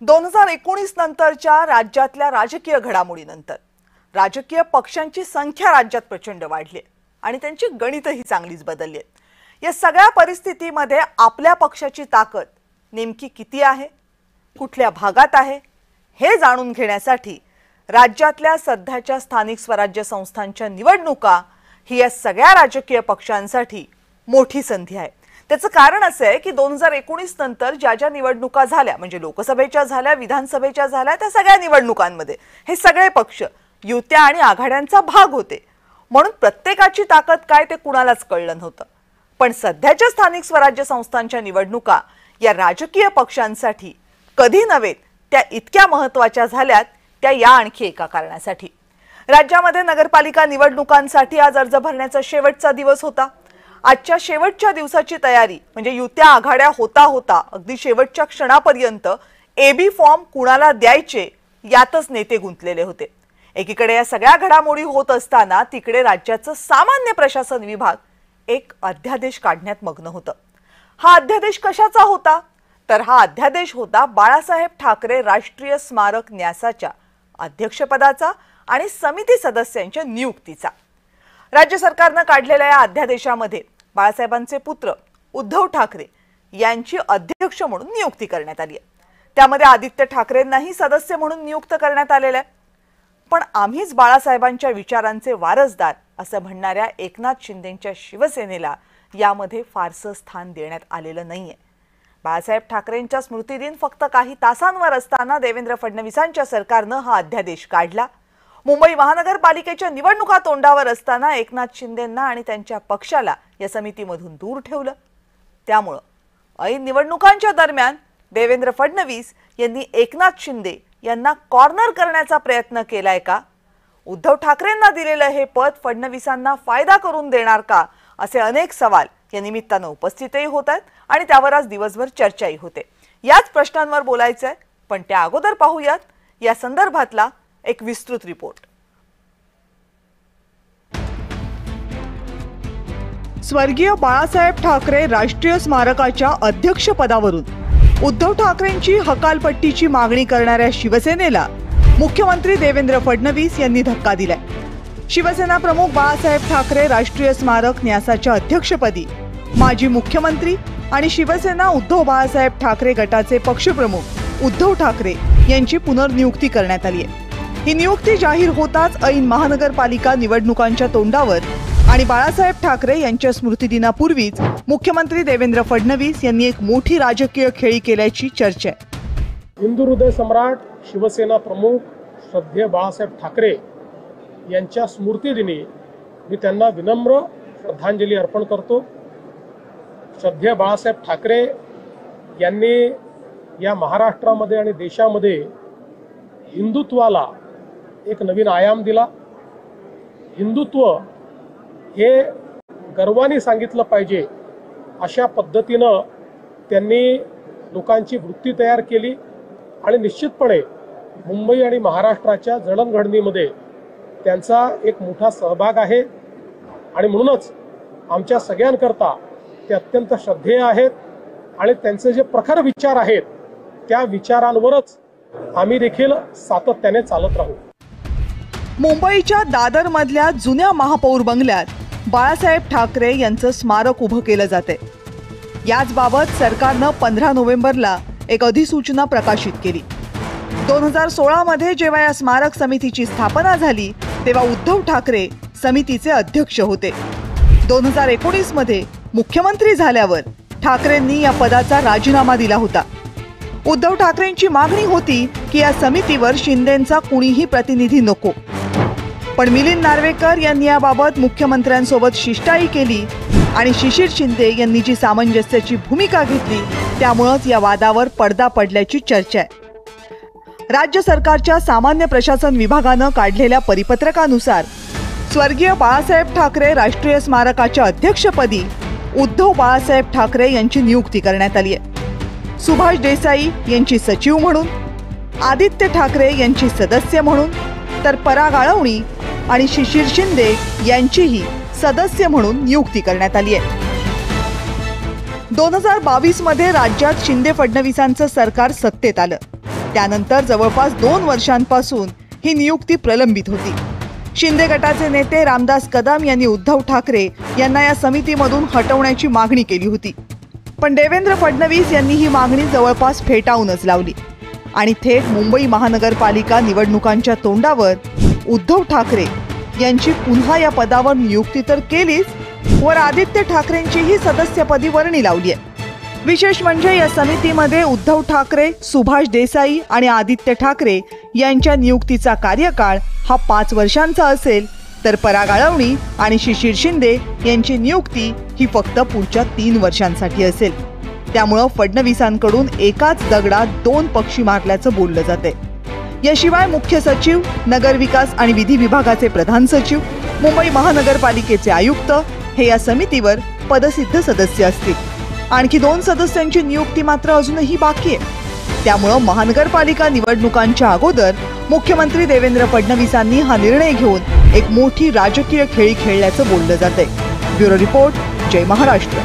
2019 नंतरच्या राज्यातल्या राजकीय घडामोडीनंतर राजकीय पक्षांची संख्या राज्यात प्रचंड वाढली आणि त्यांची गणितही चांगलीच बदलली आहेत। या सगळ्या परिस्थितीमध्ये आपल्या पक्षाची ताकद नेमकी किती आहे, कुठल्या भागात आहे हे जाणून घेण्यासाठी राज्यातल्या सध्याच्या स्थानिक स्वराज्य संस्थांच्या निवडणुका ही या सगळ्या राजकीय पक्षांसाठी मोठी संधी आहे। त्याचं कारण असं आहे की 2019 नंतर ज्या निवडणुका झाल्या, म्हणजे लोकसभेच्या झाल्या, विधानसभेच्या झाल्या, त्या सगळ्या निवडणुकांमध्ये हे सगळे पक्ष युत्या आणि आघाड्यांचा भाग होते, म्हणून प्रत्येकाची ताकद काय ते कुणालाच कळलं नव्हतं। पण सध्याच्या स्थानिक स्वराज्य संस्थांच्या निवडणुका या राजकीय पक्षांसाठी कधी नव्हे त्या इतक्या महत्त्वाच्या झाल्यात, त्या या आणखी एका कारणासाठी। राज्यामध्ये नगरपालिका निवडणुकांसाठी आज अर्ज भरण्याचा शेवटचा दिवस होता। आजच्या शेवटच्या दिवसाची तयारी म्हणजे युत्या आघाड्या होता अगदी शेवटच्या क्षणापर्यंत एबी फॉर्म कुणाला द्यायचे यातच नेते गुंतलेले होते। एकीकडे या सगळ्या घडामोडी होत असताना तिकडे राज्याचं सामान्य प्रशासन विभाग एक अध्यादेश काढण्यात मग्न होतं। हा अध्यादेश कशाचा होता? तर हा अध्यादेश होता बाळासाहेब ठाकरे राष्ट्रीय स्मारक न्यासाच्या अध्यक्षपदाचा आणि समिती सदस्यांच्या नियुक्तीचा। राज्य सरकारने काढलेल्या या अध्यादेशामध्ये बाळासाहेबांचे पुत्र उद्धव ठाकरे यांची अध्यक्ष म्हणून नियुक्ती करण्यात आली आहे। त्यामध्ये आदित्य ठाकरेंनाही सदस्य म्हणून नियुक्त करण्यात आलेले आहे। पण आम्हीच बाळासाहेबांच्या विचारांचे वारसदार असं म्हणणाऱ्या एकनाथ शिंदेंच्या शिवसेनेला यामध्ये फारसं स्थान देण्यात आलेलं नाहीये। बाळासाहेब ठाकरेंच्या स्मृतिदिन फक्त काही तासांवर असताना देवेंद्र फडणवीसांच्या सरकारने हा अध्यादेश काढला। मुंबई महानगरपालिकेच्या निवडणुका तोंडावर असताना एकनाथ शिंदेंना आणि त्यांच्या पक्षाला या समितीमधून दूर ठेवलं। त्यामुळे ऐन निवडणुकांच्या दरम्यान देवेंद्र फडणवीस यांनी एकनाथ शिंदे यांना कॉर्नर करण्याचा प्रयत्न केलाय का? उद्धव ठाकरेंना दिलेलं हे पद फडणवीसांना फायदा करून देणार का? असे अनेक सवाल या निमित्ताने उपस्थितही होत आहेत आणि त्यावर आज दिवसभर चर्चाही होते। याच प्रश्नांवर बोलायचंय, पण त्या अगोदर पाहूयात या संदर्भातला एक विस्तृत रिपोर्ट। स्वर्गीय बाळासाहेब ठाकरे राष्ट्रीय स्मारकाच्या अध्यक्षपदावरून उद्धव ठाकरेंची हकालपट्टीची मागणी करणाऱ्या शिवसेनेला मुख्यमंत्री देवेंद्र फडणवीस यांनी धक्का दिलाय। शिवसेना प्रमुख बाळासाहेब ठाकरे राष्ट्रीय स्मारक न्यासाच्या अध्यक्षपदी माजी मुख्यमंत्री आणि शिवसेना उद्धव बाळासाहेब ठाकरे गटाचे पक्षप्रमुख उद्धव ठाकरे यांची पुनर्नियुक्ती करण्यात आली आहे। ही नियुक्ती जाहीर होताच ऐन महानगरपालिका निवडणुकांच्या तोंडावर आणि बाळासाहेब ठाकरे यांच्या स्मृतिदिनापूर्वीच मुख्यमंत्री देवेंद्र फडणवीस यांनी एक मोठी राजकीय खेळी केल्याची चर्चा आहे। हिंदू हृदय सम्राट शिवसेना प्रमुख श्रद्धेय बाळासाहेब ठाकरे यांच्या स्मृतिदिनी मी त्यांना विनम्र श्रद्धांजली अर्पण करतो। श्रद्धेय बाळासाहेब ठाकरे यांनी या महाराष्ट्रामध्ये आणि देशामध्ये हिंदुत्वाला एक नवीन आयाम दिला। हिंदुत्व हे गर्वाने सांगितलं पाहिजे अशा पद्धतीनं त्यांनी लोकांची वृत्ती तयार केली आणि निश्चितपणे मुंबई आणि महाराष्ट्राच्या जडणघडणीमध्ये त्यांचा एक मोठा सहभाग आहे आणि म्हणूनच आमच्या सगळ्यांकरता ते अत्यंत श्रद्धेय आहेत आणि त्यांचे जे प्रखर विचार आहेत त्या विचारांवरच आम्ही देखील सातत्याने चालत राहू। मुंबईच्या दादर मधल्या जुन्या महापौर बंगल्यात बाळासाहेब ठाकरे यांचं स्मारक उभं केलं जाते। याच बाबत सरकारने 15 नोव्हेंबरला एक अधिसूचना प्रकाशित केली। 2016 मध्ये जेव्हा या स्मारक समितीची स्थापना झाली तेव्हा उद्धव ठाकरे समितीचे अध्यक्ष होते। 2019 मध्ये मुख्यमंत्री झाल्यावर ठाकरेंनी या पदाचा राजीनामा दिला होता। उद्धव ठाकरेंची मागणी होती की या समितीवर शिंदेंचा कुणीही प्रतिनिधी नको, पण मिलिंद नार्वेकर यांनी याबाबत मुख्यमंत्र्यांसोबत शिष्टाई केली आणि शिशिर शिंदे यांनी जी सामंजस्याची भूमिका घेतली त्यामुळेच या वादावर पडदा पडल्याची चर्चा आहे। राज्य सरकारच्या सामान्य प्रशासन विभागाने काढलेल्या परिपत्रकानुसार स्वर्गीय बाळासाहेब ठाकरे राष्ट्रीय स्मारकाच्या अध्यक्षपदी उद्धव बाळासाहेब ठाकरे यांची नियुक्ती करण्यात आली आहे। सुभाष देसाई यांची सचिव म्हणून, आदित्य ठाकरे यांची सदस्य म्हणून, तर पराग आळवणी आणि शिशिर शिंदे यांचीही सदस्य म्हणून नियुक्ती करण्यात आली आहे। 2022 मध्ये राज्यात शिंदे फडणवीसांचं सरकार सत्तेत आलं त्यानंतर जवळपास 2 वर्षांपासून ही नियुक्ती प्रलंबित होती. शिंदे गटाचे नेते रामदास कदम यांनी उद्धव ठाकरे यांना या समितीमधून हटवण्याची मागणी केली होती. पण देवेंद्र फडणवीस यांनी ही मागणी जवळपास फेटाळूनच लावली आणि थेट मुंबई महानगरपालिका निवडणुकांच्या तोंडावर उद्धव ठाकरे यांची पुन्हा या पदावर नियुक्ती तर केलीच, वर आदित्य ठाकरेंचीही सदस्यपदी वर्णी लावली आहे. विशेष म्हणजे या समितीमध्ये उद्धव ठाकरे, सुभाष देसाई आणि आदित्य ठाकरे यांच्या नियुक्तीचा कार्यकाळ हा 5 वर्षांचा असेल, तर पराग आळवणी आणि शिशिर शिंदे यांची नियुक्ती ही फक्त पुढच्या 3 वर्षांसाठी असेल. त्यामुळं फडणवीसांकडून एकाच दगडात 2 पक्षी मारल्याचं बोललं जाते. याशिवाय मुख्य सचिव, नगरविकास आणि विधी विभागाचे प्रधान सचिव, मुंबई महानगरपालिकेचे आयुक्त हे या समितीवर पदसिद्ध सदस्य असतील. आणखी 2 सदस्यांची नियुक्ती मात्र अजूनही बाकी आहे. त्यामुळं महानगरपालिका निवडणुकांच्या अगोदर मुख्यमंत्री देवेंद्र फडणवीसांनी हा निर्णय घेऊन एक मोठी राजकीय खेळी खेळल्याचं बोललं जातंय. ब्युरो रिपोर्ट, जय महाराष्ट्र.